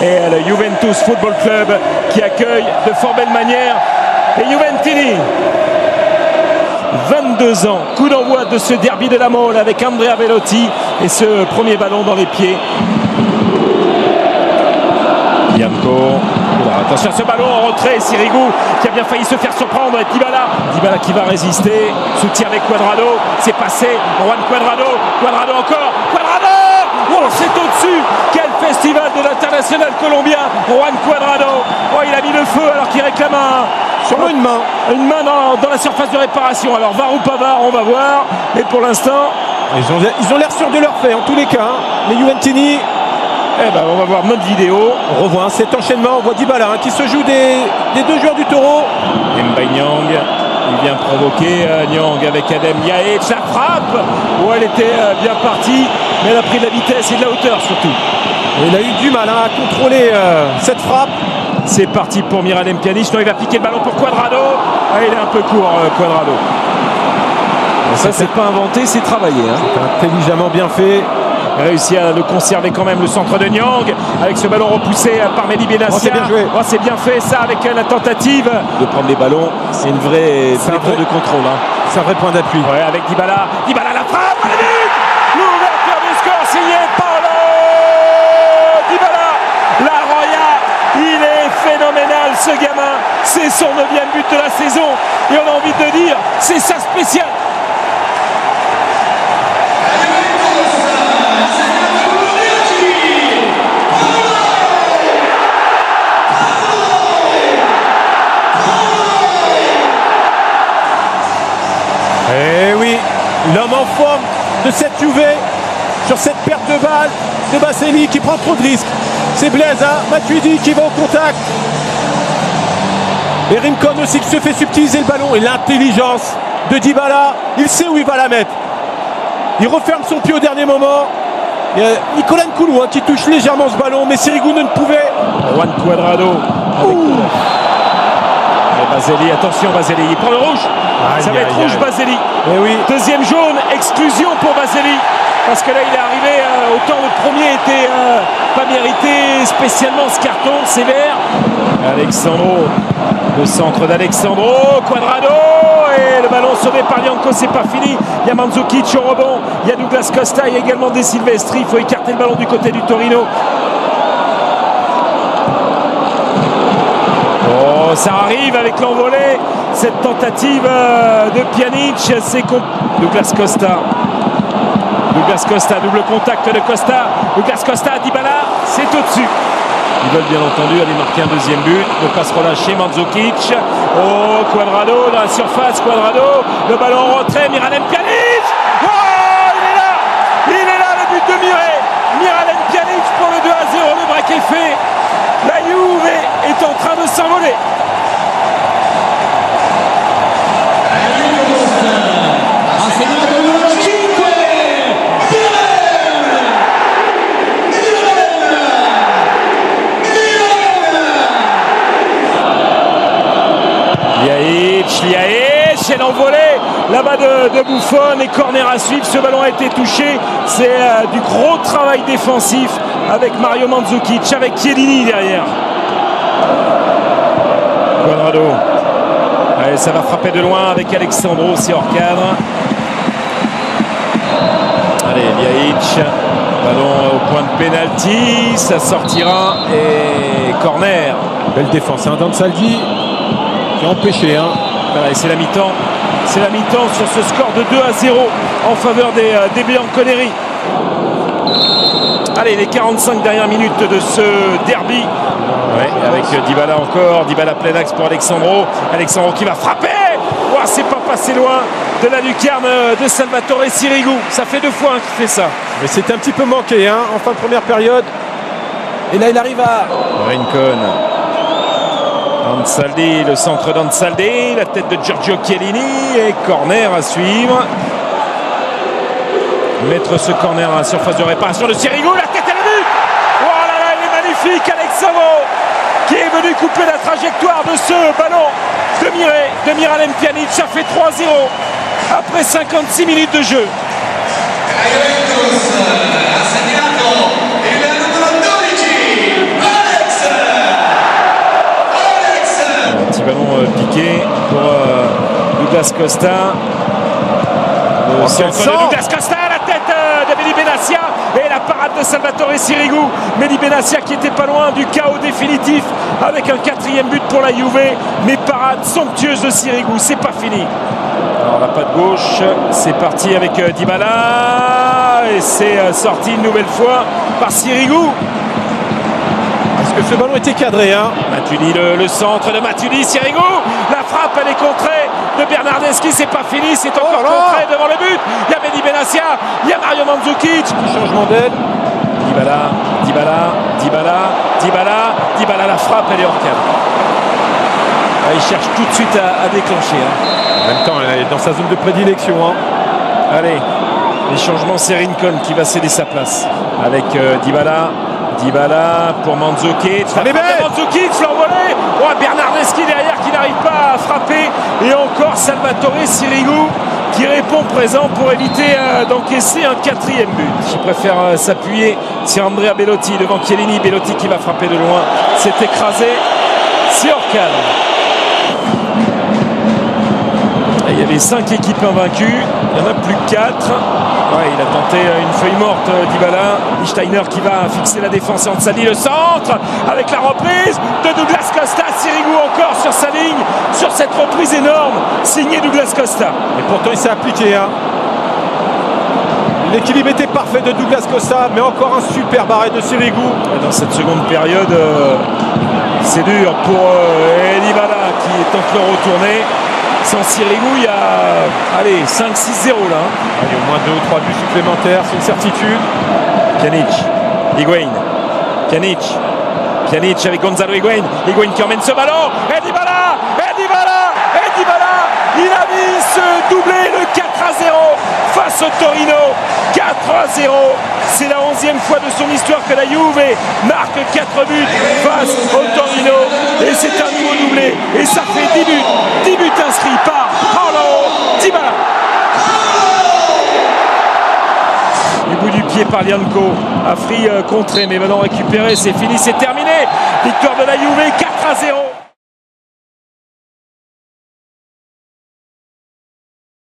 et le Juventus Football Club qui accueille de fort belle manière les Juventini. 22 ans, coup d'envoi de ce derby de la Mole avec Andrea Belotti et ce premier ballon dans les pieds. Bianco, attention à ce ballon en retrait, Sirigu qui a bien failli se faire surprendre, et Dybala qui va résister, soutien avec Cuadrado, c'est passé, Juan Cuadrado encore, oh, c'est au-dessus, quel festival de l'international colombien, Juan Cuadrado, oh, il a mis le feu alors qu'il réclame une main dans la surface de réparation, alors VAR ou pas VAR, on va voir, mais pour l'instant... Ils ont l'air sûrs de leur fait en tous les cas, les Juventini. Eh ben, on va voir notre vidéo. On revoit cet enchaînement, on voit Dybala qui se joue des deux joueurs du Taureau. Mbaye Niang, il vient provoquer Niang avec Adem Yahed, la frappe. Oh, elle était bien partie, mais elle a pris de la vitesse et de la hauteur surtout. Il a eu du mal à contrôler cette frappe. C'est parti pour Miralem Pjanic. Non, il va piquer le ballon pour Cuadrado. Ah, il est un peu court, Cuadrado. Ça, c'est pas inventé, c'est travaillé. C'est intelligemment bien fait. Réussi à le conserver quand même, le centre de Niang avec ce ballon repoussé par Mehdi Benassia. C'est bien joué. Oh, c'est bien fait ça avec la tentative de prendre les ballons. C'est une vraie tour de contrôle. C'est un vrai point d'appui. Ouais, avec Dybala la frappe, à la but, l'ouverture du score signé Paulo Dybala. La Roya, il est phénoménal ce gamin. C'est son 9e but de la saison et on a envie de dire, c'est sa spéciale. Eh oui, l'homme en forme de cette Juve sur cette perte de balle de Baselli qui prend trop de risques. C'est Blaise, Matuidi qui va au contact. Et Rincon aussi qui se fait subtiliser le ballon. Et l'intelligence de Dybala, il sait où il va la mettre. Il referme son pied au dernier moment. Il y a Nicolas Nkoulou qui touche légèrement ce ballon, mais Sirigu ne pouvait. Juan Cuadrado. Baselli, attention Baselli, il prend le rouge. Ça va être rouge Baselli. Oui. Deuxième jaune, exclusion pour Baselli. Parce que là il est arrivé, autant le premier était pas mérité spécialement ce carton sévère. Alexandro, le centre d'Alexandro, Cuadrado et le ballon sauvé par Bianco, c'est pas fini. Il y a Mandzukic au rebond, il y a Douglas Costa, il y a également De Silvestri, il faut écarter le ballon du côté du Torino. Oh, ça arrive avec l'envolée, cette tentative de Pjanic, c'est Douglas Costa, double contact de Costa, Douglas Costa, Dybala, c'est au-dessus. Ils veulent bien entendu aller marquer un deuxième but, ne pas se relâcher, Mandzukic, oh, Cuadrado dans la surface, le ballon en retrait, Miralem Pjanic, oh, il est là le but de Miralem Pjanic pour le 2-0, le break est fait, la Juve est en train de s'envoler. Liaïch, elle envolée là-bas de Buffon et corner à suivre. Ce ballon a été touché. C'est du gros travail défensif avec Mario Mandzukic, avec Chiellini derrière. Cuadrado. Allez, ça va frapper de loin avec Alexandro, c'est hors cadre. Allez, Liaïch. Ballon au point de pénalty. Ça sortira et corner. Belle défense, D'Ansaldi qui a empêché. Voilà, et c'est la mi-temps. C'est la mi-temps sur ce score de 2-0 en faveur des Bianconeri. Allez, les 45 dernières minutes de ce derby. Ouais, avec Dybala encore. Dybala plein axe pour Alexandro. Alexandro qui va frapper. Oh, c'est pas passé loin de la lucarne de Salvatore Sirigu. Ça fait 2 fois qu'il fait ça. Mais c'était un petit peu manqué en fin de première période. Et là, il arrive à... Rincon. Ansaldi, le centre d'Ansaldi, la tête de Giorgio Chiellini et corner à suivre. Mettre ce corner à la surface de réparation de Sirigu, la tête à la but. Oh là là, il est magnifique Alexandro qui est venu couper la trajectoire de ce ballon de Miralem Pjanic. Ça fait 3-0 après 56 minutes de jeu. Douglas Costa. Le centre de Douglas Costa, la tête de Mehdi Benassia et la parade de Salvatore Sirigu. Mehdi Benassia qui était pas loin du chaos définitif avec un 4e but pour la Juve, mais parade somptueuse de Sirigu, c'est pas fini. Alors la patte gauche, c'est parti avec Dybala et c'est sorti une nouvelle fois par Sirigu. Est-ce que ce ballon était cadré hein? Matuidi, le centre de Matuidi, Sirigu, la frappe elle est contrée de Bernardeschi, c'est pas fini, c'est encore contré devant le but. Il y a Mehdi Benassia, il y a Mario Mandzukic. Changement d'aile. Dybala, la frappe elle est hors cadre. Il cherche tout de suite à déclencher. En même temps, elle est dans sa zone de prédilection. Allez, les changements, c'est Rincon qui va céder sa place. Avec Dybala pour Mandzukic. Mandzukic, l'envolé. Bernardeschi derrière qui n'arrive pas à frapper. Et encore Salvatore Sirigu qui répond présent pour éviter d'encaisser un 4e but. Qui préfère s'appuyer sur Andrea Belotti devant Chiellini. Belotti qui va frapper de loin. C'est écrasé. C'est hors cadre. Il y avait 5 équipes invaincues, il n'y en a plus que 4. Il a tenté une feuille morte, Dybala. Steiner qui va fixer la défense et Ansali le centre avec la reprise de Douglas Costa. Sirigu encore sur sa ligne, sur cette reprise énorme, signé Douglas Costa. Et pourtant il s'est appliqué. L'équilibre était parfait de Douglas Costa, mais encore un super arrêt de Sirigu. Dans cette seconde période, c'est dur pour Dybala qui tente le retourner. Sans Sirigu, il y a 5-6-0 là. Allez, au moins 2 ou 3 buts supplémentaires, c'est une certitude. Pjanic, Higuain, Pjanic avec Gonzalo Higuain qui emmène ce ballon. Et Dybala, il a mis ce doublé, le 4-0 face au Torino. 4-0. C'est la 11e fois de son histoire que la Juve marque 4 buts face au Torino. Et c'est un nouveau doublé. Et ça fait 10 buts. 10 buts inscrits par Paulo Dybala. Du bout du pied par Lianco. Afri contré, mais maintenant récupéré. C'est fini, c'est terminé. Victoire de la Juve, 4-0.